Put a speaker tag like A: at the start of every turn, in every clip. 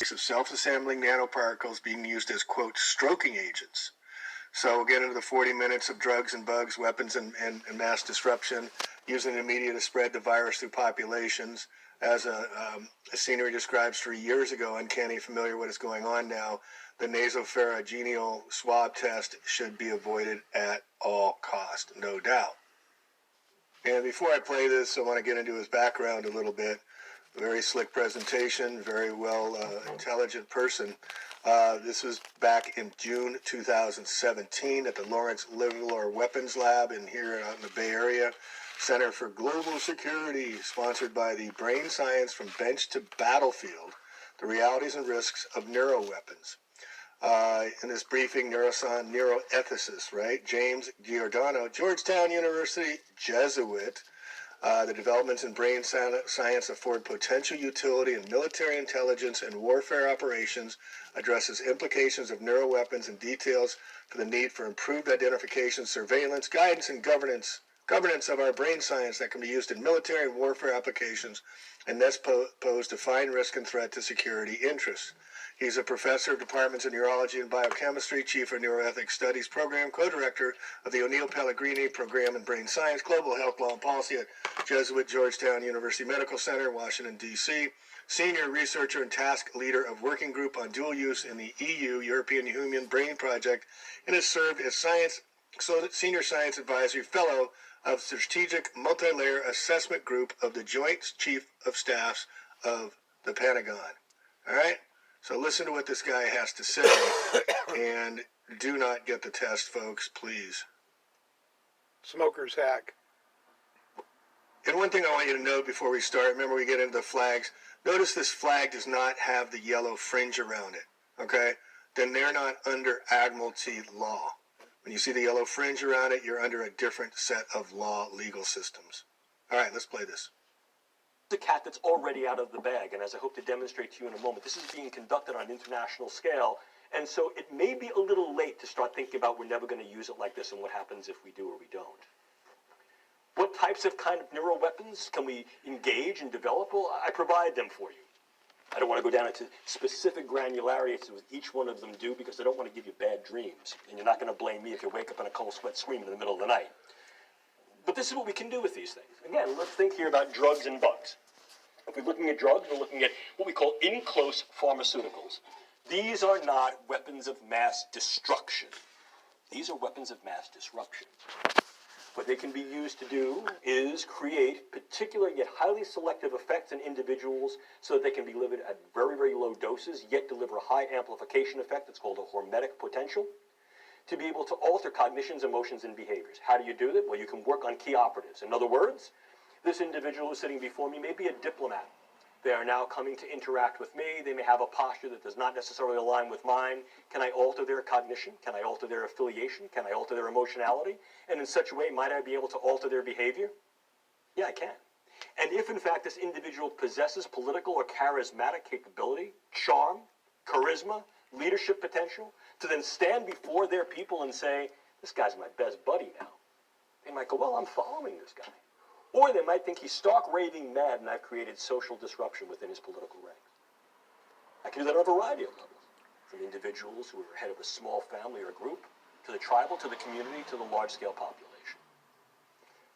A: of self-assembling nanoparticles being used as, quote, stroking agents. So we'll get into the 40 minutes of drugs and bugs, weapons and mass disruption, using the media to spread the virus through populations. As a scenery describes 3 years ago, uncanny familiar what is going on now, the nasopharyngeal swab test should be avoided at all cost, no doubt. And before I play this, I want to get into his background a little bit. Very slick presentation, very well intelligent person. This was back in June 2017 at the Lawrence Livermore Weapons Lab here out in the Bay Area. Center for Global Security, sponsored by the Brain Science from Bench to Battlefield, the realities and risks of neuroweapons. In this briefing, neuroethicist, right? James Giordano, Georgetown University Jesuit. The developments in brain science afford potential utility in military intelligence and warfare operations, addresses implications of neuroweapons and details for the need for improved identification, surveillance, guidance, and governance of our brain science that can be used in military and warfare applications, and thus pose defined risk and threat to security interests. He's a professor of departments in neurology and biochemistry, chief of neuroethics studies program, co-director of the O'Neill Pellegrini program in brain science, global health law and policy at Jesuit Georgetown University Medical Center, Washington, D.C., senior researcher and task leader of working group on dual use in the EU, European Human Brain Project, and has served as senior science advisory fellow of Strategic Multi-Layer Assessment Group of the Joint Chief of Staffs of the Pentagon. All right? So listen to what this guy has to say, and do not get the test, folks, please.
B: Smoker's hack.
A: And one thing I want you to note before we start, remember we get into the flags, notice this flag does not have the yellow fringe around it, okay? Then they're not under Admiralty law. When you see the yellow fringe around it, you're under a different set of law legal systems. All right, let's play this.
C: The cat that's already out of the bag, and as I hope to demonstrate to you in a moment, this is being conducted on an international scale, and so it may be a little late to start thinking about we're never going to use it like this and what happens if we do or we don't. What types of kind of neural weapons can we engage and develop? Well, I provide them for you. I don't want to go down into specific granularities with each one of them do, because I don't want to give you bad dreams, and you're not going to blame me if you wake up in a cold sweat screaming in the middle of the night. But this is what we can do with these things. Again, let's think here about drugs and bugs. If we're looking at drugs, we're looking at what we call in-close pharmaceuticals. These are not weapons of mass destruction. These are weapons of mass disruption. What they can be used to do is create particular yet highly selective effects in individuals so that they can be delivered at very, very low doses, yet deliver a high amplification effect that's called a hormetic potential, to be able to alter cognitions, emotions, and behaviors. How do you do that? Well, you can work on key operatives. In other words, this individual who's sitting before me may be a diplomat. They are now coming to interact with me. They may have a posture that does not necessarily align with mine. Can I alter their cognition? Can I alter their affiliation? Can I alter their emotionality? And in such a way, might I be able to alter their behavior? Yeah, I can. And if, in fact, this individual possesses political or charismatic capability, charm, charisma, leadership potential, to then stand before their people and say, this guy's my best buddy now. They might go, well, I'm following this guy. Or they might think he's stark raving mad and I've created social disruption within his political ranks. I can do that on a variety of levels, from individuals who are head of a small family or group, to the tribal, to the community, to the large-scale population.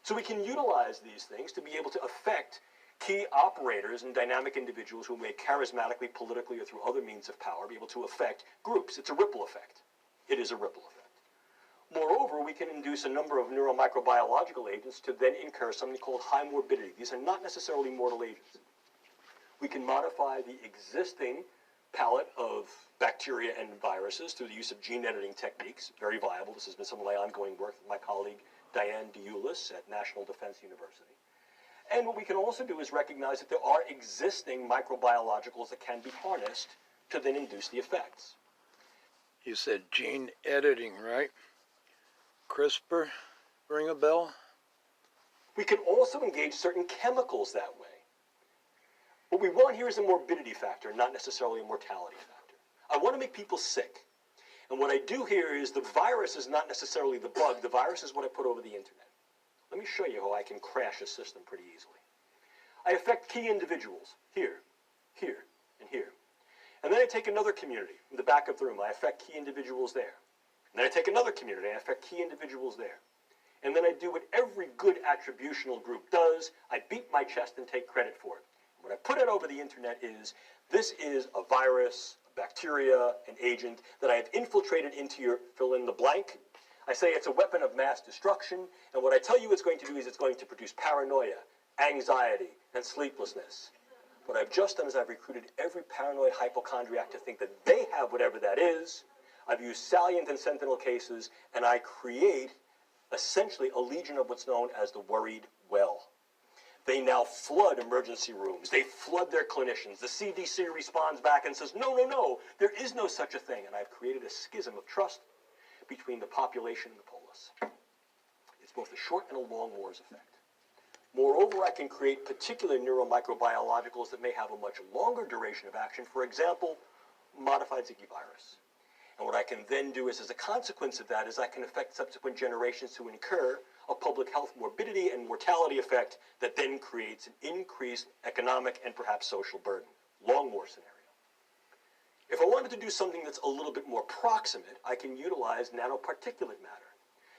C: So we can utilize these things to be able to affect key operators and dynamic individuals who may charismatically, politically, or through other means of power be able to affect groups. It's a ripple effect. It is a ripple effect. Moreover, we can induce a number of neuromicrobiological agents to then incur something called high morbidity. These are not necessarily mortal agents. We can modify the existing palette of bacteria and viruses through the use of gene editing techniques. Very viable. This has been some of my ongoing work with my colleague Diane DeUlis at National Defense University. And what we can also do is recognize that there are existing microbiologicals that can be harnessed to then induce the effects.
B: You said gene editing, right? CRISPR, ring a bell?
C: We can also engage certain chemicals that way. What we want here is a morbidity factor, not necessarily a mortality factor. I want to make people sick. And what I do here is the virus is not necessarily the bug. The virus is what I put over the internet. Let me show you how I can crash a system pretty easily. I affect key individuals here, here, and here. And then I take another community in the back of the room. I affect key individuals there. And then I take another community. I affect key individuals there. And then I do what every good attributional group does. I beat my chest and take credit for it. What I put out over the internet is, this is a virus, a bacteria, an agent that I have infiltrated into your fill in the blank. I say it's a weapon of mass destruction. And what I tell you it's going to do is it's going to produce paranoia, anxiety, and sleeplessness. What I've just done is I've recruited every paranoid hypochondriac to think that they have whatever that is. I've used salient and sentinel cases, and I create essentially a legion of what's known as the worried well. They now flood emergency rooms. They flood their clinicians. The CDC responds back and says, no, no, no, there is no such a thing. And I've created a schism of trust between the population and the polis. It's both a short and a long war's effect. Moreover, I can create particular neuromicrobiologicals that may have a much longer duration of action. For example, modified Zika virus. And what I can then do is, as a consequence of that, is I can affect subsequent generations to incur a public health morbidity and mortality effect that then creates an increased economic and perhaps social burden. Long war scenario. If I wanted to do something that's a little bit more proximate, I can utilize nanoparticulate matter.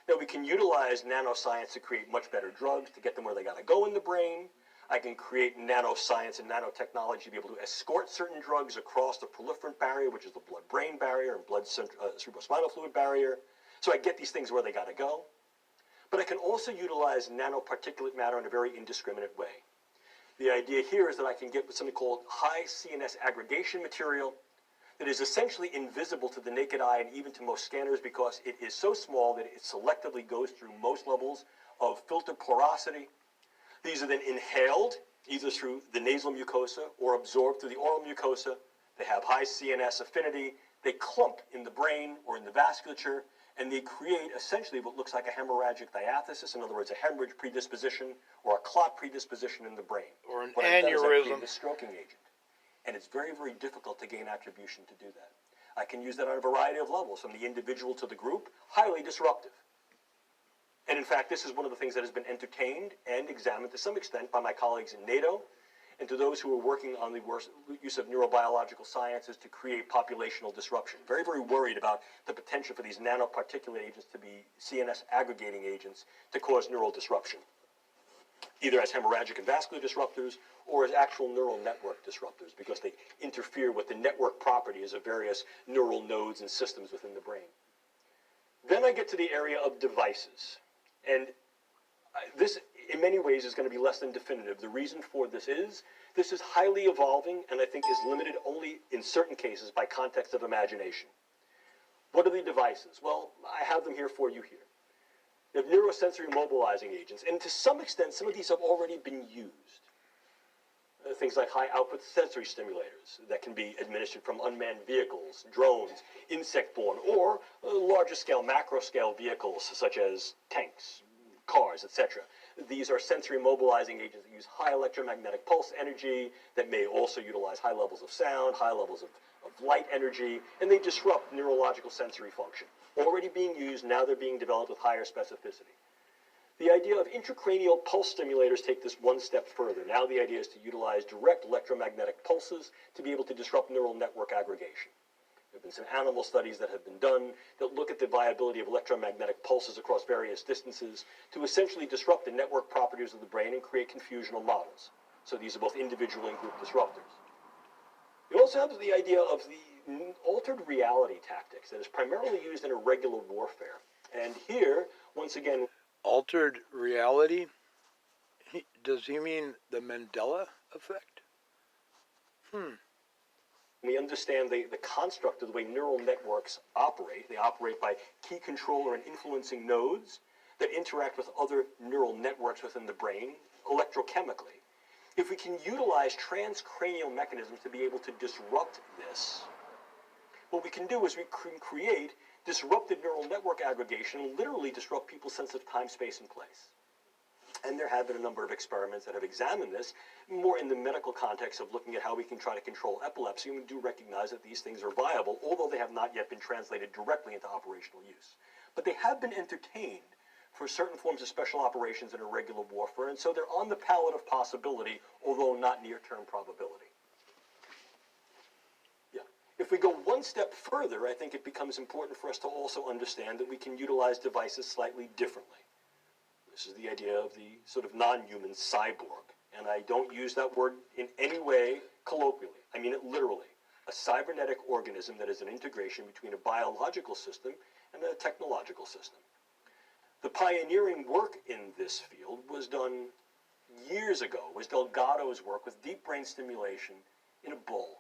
C: Now, we can utilize nanoscience to create much better drugs, to get them where they got to go in the brain. I can create nanoscience and nanotechnology to be able to escort certain drugs across the proliferant barrier, which is the blood-brain barrier and cerebrospinal fluid barrier. So I get these things where they got to go. But I can also utilize nanoparticulate matter in a very indiscriminate way. The idea here is that I can get something called high CNS aggregation material that is essentially invisible to the naked eye and even to most scanners, because it is so small that it selectively goes through most levels of filter porosity. These are then inhaled either through the nasal mucosa or absorbed through the oral mucosa. They have high CNS affinity. They clump in the brain or in the vasculature, and they create essentially what looks like a hemorrhagic diathesis, in other words, a hemorrhage predisposition or a clot predisposition in the brain.
B: Or an
C: What I've done is I've created
B: aneurysm.
C: a stroking agent. And it's very, very difficult to gain attribution to do that. I can use that on a variety of levels, from the individual to the group, highly disruptive. And in fact, this is one of the things that has been entertained and examined to some extent by my colleagues in NATO, and to those who are working on the use of neurobiological sciences to create populational disruption. Very, very worried about the potential for these nanoparticulate agents to be CNS aggregating agents to cause neural disruption, either as hemorrhagic and vascular disruptors or as actual neural network disruptors, because they interfere with the network properties of various neural nodes and systems within the brain. Then I get to the area of devices. And this, in many ways, is going to be less than definitive. The reason for this is highly evolving, and I think is limited only in certain cases by context of imagination. What are the devices? Well, I have them here for you here. They have neurosensory mobilizing agents, and to some extent, some of these have already been used. Things like high-output sensory stimulators that can be administered from unmanned vehicles, drones, insect-borne, or larger-scale, macro-scale vehicles such as tanks, cars, etc. These are sensory mobilizing agents that use high electromagnetic pulse energy that may also utilize high levels of sound, high levels of light energy, and they disrupt neurological sensory function. Already being used, now they're being developed with higher specificity. The idea of intracranial pulse stimulators take this one step further. Now the idea is to utilize direct electromagnetic pulses to be able to disrupt neural network aggregation. There have been some animal studies that have been done that look at the viability of electromagnetic pulses across various distances to essentially disrupt the network properties of the brain and create confusional models. So these are both individual and group disruptors. You also have the idea of the altered reality tactics that is primarily used in irregular warfare. And here, once again,
B: Altered reality? Does he mean the Mandela effect?
C: we understand the construct of the way neural networks operate. They operate by key controller and influencing nodes that interact with other neural networks within the brain electrochemically. If we can utilize transcranial mechanisms to be able to disrupt this, what we can do is we can create disrupted neural network aggregation and literally disrupt people's sense of time, space, and place. And there have been a number of experiments that have examined this, more in the medical context of looking at how we can try to control epilepsy, and we do recognize that these things are viable, although they have not yet been translated directly into operational use. But they have been entertained for certain forms of special operations in irregular warfare, and so they're on the palette of possibility, although not near-term probability. Yeah. If we go one step further, I think it becomes important for us to also understand that we can utilize devices slightly differently. This is the idea of the sort of non-human cyborg. And I don't use that word in any way colloquially. I mean it literally. A cybernetic organism that is an integration between a biological system and a technological system. The pioneering work in this field was done years ago. It was Delgado's work with deep brain stimulation in a bull.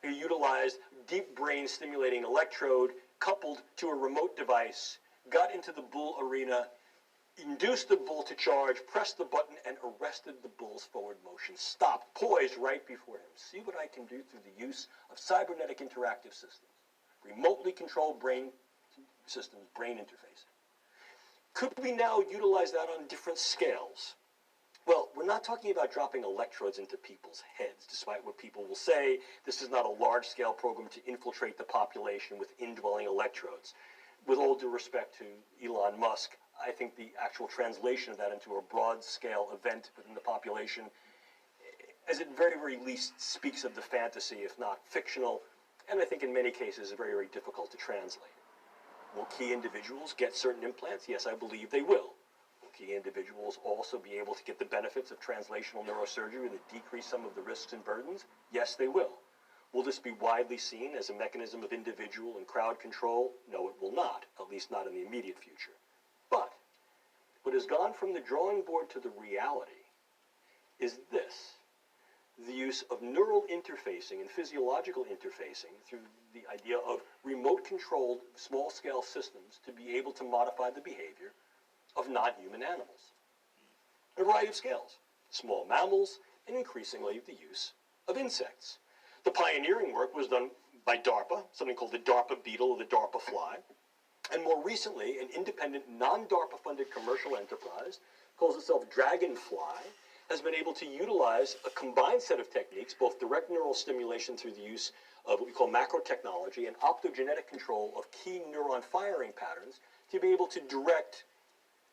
C: He utilized deep brain stimulating electrode coupled to a remote device, got into the bull arena, induced the bull to charge, pressed the button, and arrested the bull's forward motion. Stopped, poised right before him. See what I can do through the use of cybernetic interactive systems. Remotely controlled brain systems, brain interface. Could we now utilize that on different scales? Well, we're not talking about dropping electrodes into people's heads, despite what people will say. This is not a large-scale program to infiltrate the population with indwelling electrodes. With all due respect to Elon Musk, I think the actual translation of that into a broad-scale event within the population, as at very, very least, speaks of the fantasy, if not fictional, and I think in many cases very, very difficult to translate. Will key individuals get certain implants? Yes, I believe they will. Will key individuals also be able to get the benefits of translational neurosurgery that decrease some of the risks and burdens? Yes, they will. Will this be widely seen as a mechanism of individual and crowd control? No, it will not, at least not in the immediate future. But what has gone from the drawing board to the reality is this: the use of neural interfacing and physiological interfacing through the idea of remote-controlled small-scale systems to be able to modify the behavior of non-human animals. A variety of scales: small mammals, and increasingly the use of insects. The pioneering work was done by DARPA, something called the DARPA beetle or the DARPA fly. And more recently, an independent, non-DARPA-funded commercial enterprise, calls itself Dragonfly, has been able to utilize a combined set of techniques, both direct neural stimulation through the use of what we call macro technology and optogenetic control of key neuron firing patterns, to be able to direct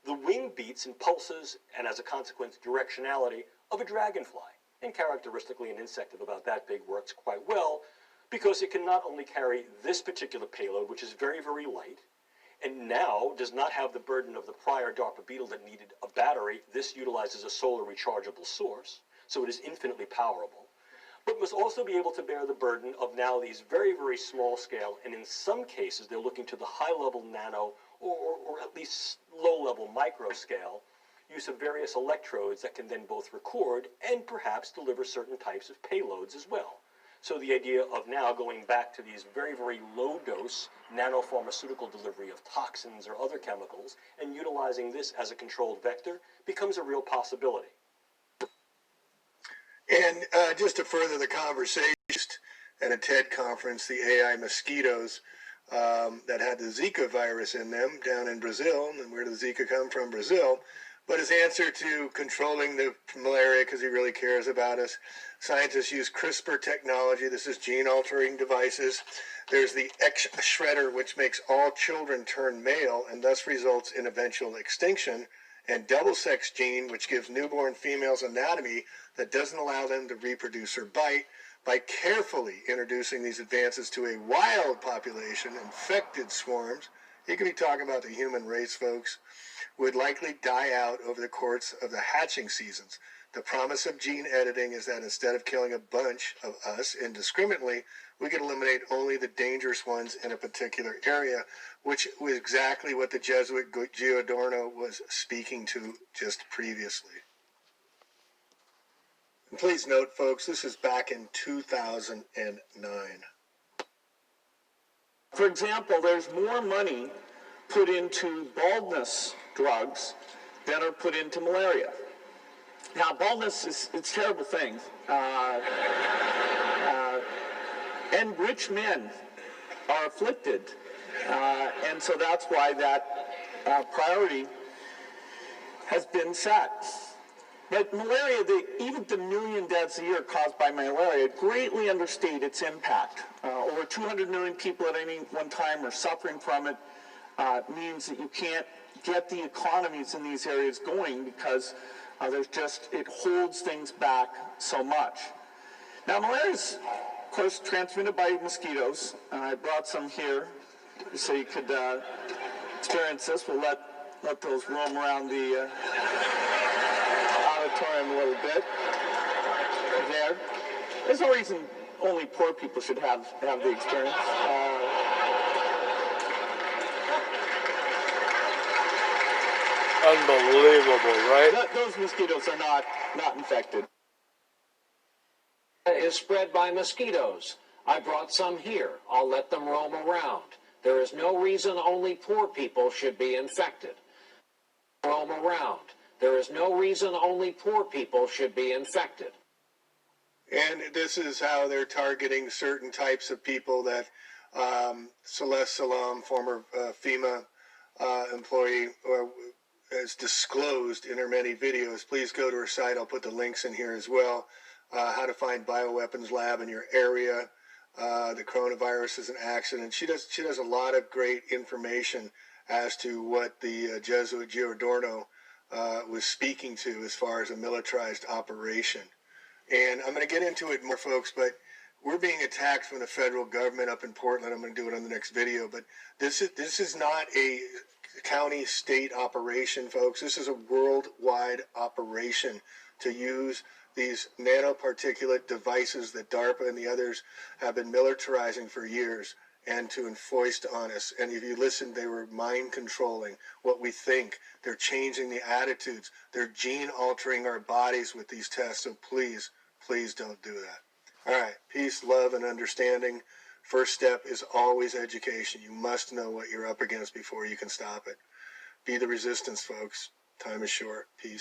C: the wing beats and pulses, and as a consequence, directionality of a dragonfly. And characteristically, an insect of about that big works quite well, because it can not only carry this particular payload, which is very, very light, and now does not have the burden of the prior DARPA beetle that needed a battery. This utilizes a solar rechargeable source, so it is infinitely powerful, but must also be able to bear the burden of now these very, very small scale, and in some cases they're looking to the high level nano or at least low level micro scale use of various electrodes that can then both record and perhaps deliver certain types of payloads as well. So the idea of now going back to these very, very low dose nanopharmaceutical delivery of toxins or other chemicals and utilizing this as a controlled vector becomes a real possibility.
A: And just to further the conversation, at a TED conference, the AI mosquitoes that had the Zika virus in them down in Brazil, and where did Zika come from? Brazil. But his answer to controlling the malaria, because he really cares about us, scientists use CRISPR technology. This is gene-altering devices. There's the X shredder, which makes all children turn male and thus results in eventual extinction, and double-sex gene, which gives newborn females anatomy that doesn't allow them to reproduce or bite. By carefully introducing these advances to a wild population, infected swarms, you could be talking about the human race, folks, would likely die out over the course of the hatching seasons. The promise of gene editing is that instead of killing a bunch of us indiscriminately, we could eliminate only the dangerous ones in a particular area, which was exactly what the Jesuit Giordano was speaking to just previously. And please note, folks, this is back in 2009.
D: For example, there's more money put into baldness drugs than are put into malaria. Now, baldness it's a terrible thing. And rich men are afflicted. And so that's why that priority has been set. But malaria, even the million deaths a year caused by malaria greatly understate its impact. Over 200 million people at any one time are suffering from it. Means that you can't get the economies in these areas going because it holds things back so much. Now, malaria is of course, transmitted by mosquitoes. And I brought some here so you could experience this. We'll let those roam around the auditorium a little bit. There. There's no reason only poor people should have the experience.
B: Unbelievable, right?
D: Those mosquitoes are not infected.
E: Is spread by mosquitoes. I brought some here. I'll let them roam around. There is no reason only poor people should be infected. Roam around. There is no reason only poor people should be infected.
A: And this is how they're targeting certain types of people that Celeste Salam, former FEMA employee, has disclosed in her many videos. Please go to her site. I'll put the links in here as well. How to find bioweapons lab in your area. The coronavirus is an accident. She does a lot of great information as to what the Jesuit Giordano was speaking to as far as a militarized operation. And I'm going to get into it more, folks, but we're being attacked from the federal government up in Portland. I'm going to do it on the next video, but this is not a county state operation, folks. This is a worldwide operation to use these nanoparticulate devices that DARPA and the others have been militarizing for years and to enfoist on us. And if you listen, they were mind controlling what we think. They're changing the attitudes. They're gene altering our bodies with these tests. So please, please don't do that. All right. Peace, love, and understanding. First step is always education. You must know what you're up against before you can stop it. Be the resistance, folks. Time is short. Peace.